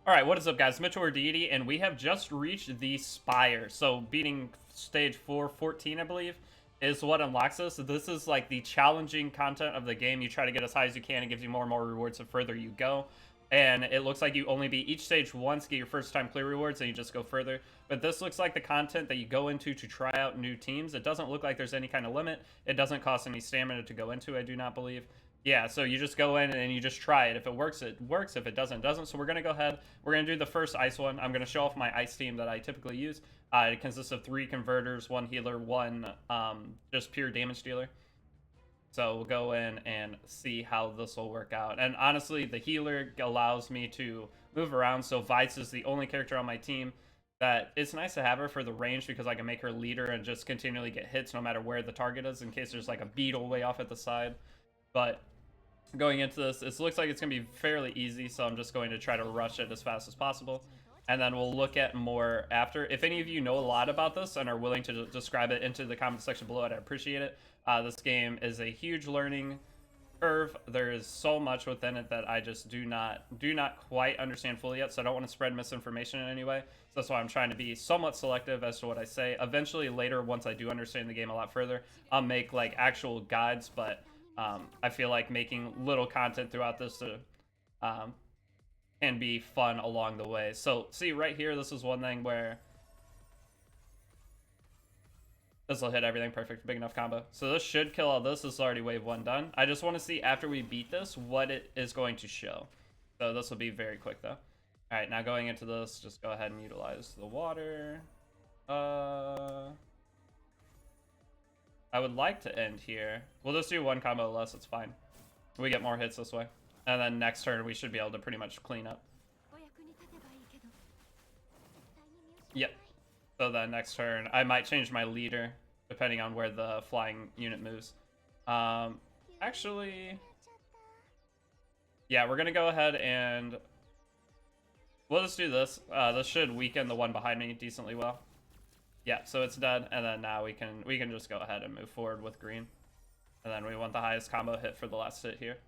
Alright, what is up guys? Mitchell or Deity, and we have just reached the Spire. So beating stage 414, I believe, is what unlocks this. So this is like the challenging content of the game. You try to get as high as you can. It gives you more and more rewards the further you go. And it looks like you only beat each stage once, get your first time clear rewards, and you just go further. But this looks like the content that you go into to try out new teams. It doesn't look like there's any kind of limit. It doesn't cost any stamina to go into, I do not believe. Yeah, so you just go in and you just try it. If it works, it works. If it doesn't, it doesn't. So we're going to go ahead. We're going to do the first ice one. I'm going to show off my ice team that I typically use. It consists of 3 converters, 1 healer, 1 just pure damage dealer. So we'll go in and see how this will work out. And honestly, the healer allows me to move around. So Vice is the only character on my team that it's nice to have her for the range because I can make her leader and just continually get hits no matter where the target is in case there's like a beetle way off at the side. But going into this, it looks like it's going to be fairly easy, so I'm just going to try to rush it as fast as possible. And then we'll look at more after. If any of you know a lot about this and are willing to describe it into the comment section below, I'd appreciate it. This game is a huge learning curve. There is so much within it that I just do not quite understand fully yet, so I don't want to spread misinformation in any way. So that's why I'm trying to be somewhat selective as to what I say. Eventually, later, once I do understand the game a lot further, I'll make like actual guides, but I feel like making little content throughout this can be fun along the way. So see right here, this is one thing where this will hit everything perfect, big enough combo. So this should kill all this. This is already wave 1 done. I just want to see after we beat this what it is going to show. So this will be very quick though. All right, now going into this, just go ahead and utilize the water. I would like to end here. We'll just do 1 combo less, it's fine. We get more hits this way. And then next turn we should be able to pretty much clean up. Yep. So then next turn, I might change my leader depending on where the flying unit moves. Actually, yeah, we're gonna go ahead and we'll just do this. This should weaken the one behind me decently well. Yeah, so it's dead, and then now we can just go ahead and move forward with green. And then we want the highest combo hit for the last hit here.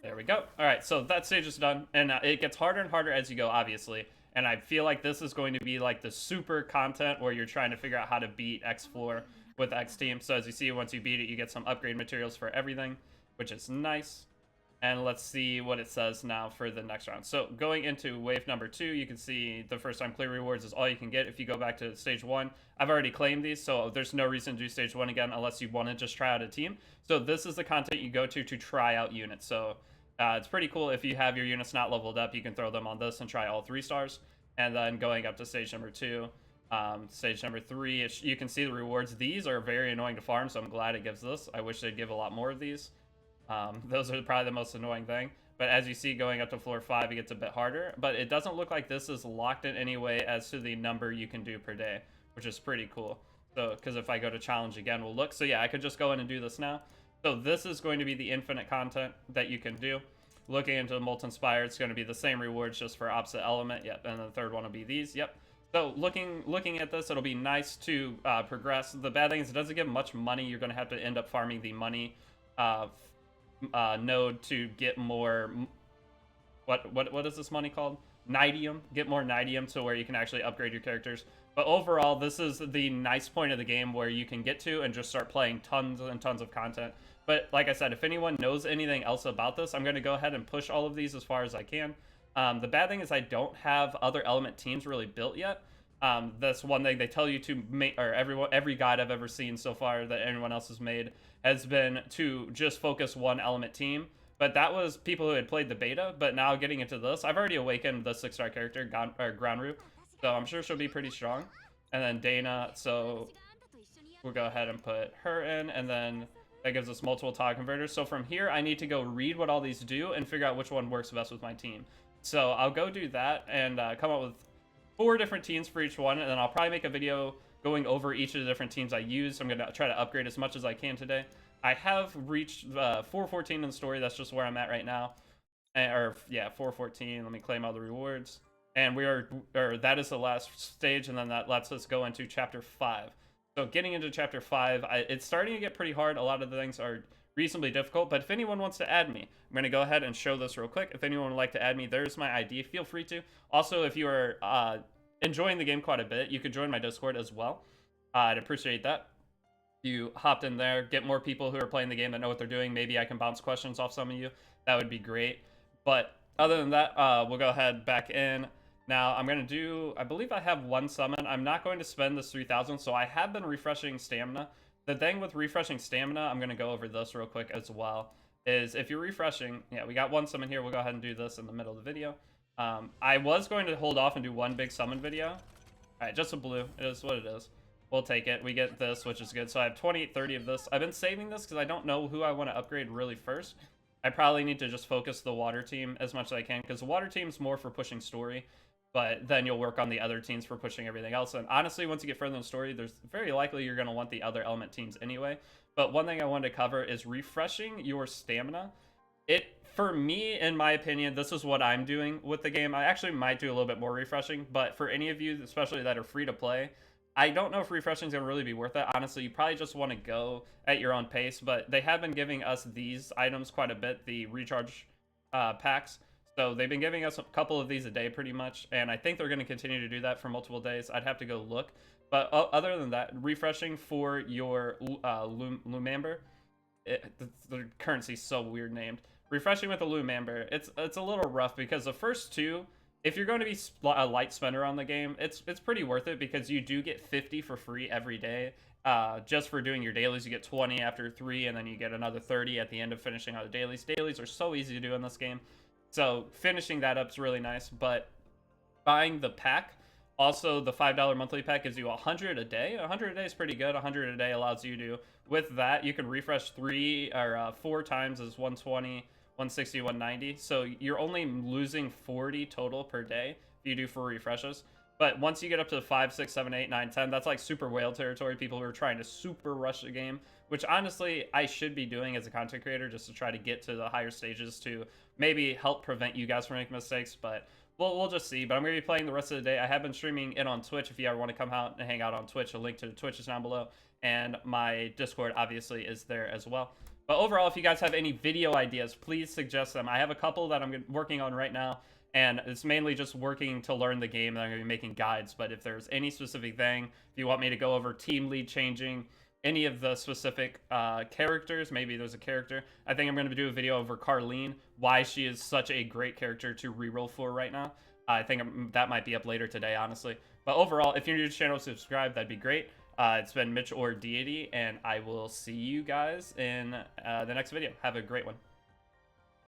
There we go. All right, so that stage is done, and it gets harder and harder as you go, obviously. And I feel like this is going to be like the super content where you're trying to figure out how to beat X floor with X team. So as you see, once you beat it, you get some upgrade materials for everything, which is nice. And let's see what it says now for the next round. So going into wave number 2, you can see the first time clear rewards is all you can get. If you go back to stage 1, I've already claimed these, so there's no reason to do stage 1 again unless you want to just try out a team. So this is the content you go to try out units. So it's pretty cool. If you have your units not leveled up, you can throw them on this and try all 3 stars. And then going up to stage number 2, stage number 3, you can see the rewards. These are very annoying to farm, so I'm glad it gives this. I wish they'd give a lot more of these. Those are probably the most annoying thing. But as you see, going up to floor 5, it gets a bit harder. But it doesn't look like this is locked in any way as to the number you can do per day, which is pretty cool. So, because if I go to challenge again, we'll look. So yeah, I could just go in and do this now. So this is going to be the infinite content that you can do. Looking into the Molten Spire, it's going to be the same rewards just for opposite element. Yep, and the third one will be these. Yep. So looking at this, it'll be nice to progress. The bad thing is it doesn't give much money. You're going to have to end up farming the money node to get more. What is this money called? Nidium. Get more Nidium to where you can actually upgrade your characters. But overall, this is the nice point of the game where you can get to and just start playing tons and tons of content. But like I said, if anyone knows anything else about this, I'm going to go ahead and push all of these as far as I can. The bad thing is I don't have other element teams really built yet. That's one thing they tell you to make, or every guide I've ever seen so far that anyone else has made has been to just focus one element team. But that was people who had played the beta. But now getting into this, I've already awakened the 6-star character, Groundroot. So I'm sure she'll be pretty strong. And then Dana, so we'll go ahead and put her in, and then that gives us multiple toggle converters. So from here, I need to go read what all these do and figure out which one works best with my team. So I'll go do that and come up with 4 different teams for each one, and then I'll probably make a video going over each of the different teams I use. I'm going to try to upgrade as much as I can today. I have reached 414 in the story. That's just where I'm at right now. Or yeah, 414. Let me claim all the rewards. And that is the last stage, and then that lets us go into chapter 5. So getting into chapter 5, it's starting to get pretty hard. A lot of the things are reasonably difficult. But if anyone wants to add me, I'm going to go ahead and show this real quick. If anyone would like to add me, there's my ID. Feel free to. Also, if you are enjoying the game quite a bit, you could join my Discord as well. I'd appreciate that. You hopped in there, get more people who are playing the game that know what they're doing. Maybe I can bounce questions off some of you. That would be great. But other than that, we'll go ahead back in. Now, I'm going to do, I believe I have one summon. I'm not going to spend this 3,000, so I have been refreshing stamina. The thing with refreshing stamina, I'm going to go over this real quick as well, is if you're refreshing, yeah, we got one summon here. We'll go ahead and do this in the middle of the video. I was going to hold off and do one big summon video. All right, just a blue. It is what it is. We'll take it. We get this, which is good. So I have 2830 of this. I've been saving this because I don't know who I want to upgrade really first. I probably need to just focus the water team as much as I can because the water team's more for pushing story, but then you'll work on the other teams for pushing everything else. And honestly, once you get further in the story, there's very likely you're going to want the other element teams anyway. But one thing I wanted to cover is refreshing your stamina. For me, in my opinion, this is what I'm doing with the game. I actually might do a little bit more refreshing, but for any of you, especially that are free to play, I don't know if refreshing is going to really be worth it. Honestly, you probably just want to go at your own pace, but they have been giving us these items quite a bit, the recharge packs. So they've been giving us a couple of these a day pretty much, and I think they're going to continue to do that for multiple days. I'd have to go look. But other than that, refreshing for your Lumamber, the currency's so weird named. Refreshing with the Lumamber, it's a little rough because the first two, if you're going to be a light spender on the game, it's pretty worth it because you do get 50 for free every day. Just for doing your dailies, you get 20 after 3, and then you get another 30 at the end of finishing all the dailies. Dailies are so easy to do in this game, so finishing that up is really nice. But buying the pack, also the $5 monthly pack gives you 100 a day. 100 a day is pretty good. 100 a day allows you to, with that, you can refresh 4 times as 120. 160, 190. So you're only losing 40 total per day if you do 4 refreshes. But once you get up to 5, 6, 7, 8, 9, 10, that's like super whale territory. People who are trying to super rush the game, which honestly I should be doing as a content creator just to try to get to the higher stages to maybe help prevent you guys from making mistakes. But we'll just see. But I'm going to be playing the rest of the day. I have been streaming it on Twitch. If you ever want to come out and hang out on Twitch, a link to Twitch is down below. And my Discord obviously is there as well. But overall, if you guys have any video ideas, please suggest them. I have a couple that I'm working on right now, and it's mainly just working to learn the game, and I'm going to be making guides. But if there's any specific thing, if you want me to go over team lead changing, any of the specific characters, maybe there's a character. I think I'm going to do a video over Carlene, why she is such a great character to reroll for right now. I think that might be up later today, honestly. But overall, if you're new to the channel, subscribe. That'd be great. It's been Mitch or Deity, and I will see you guys in the next video. Have a great one.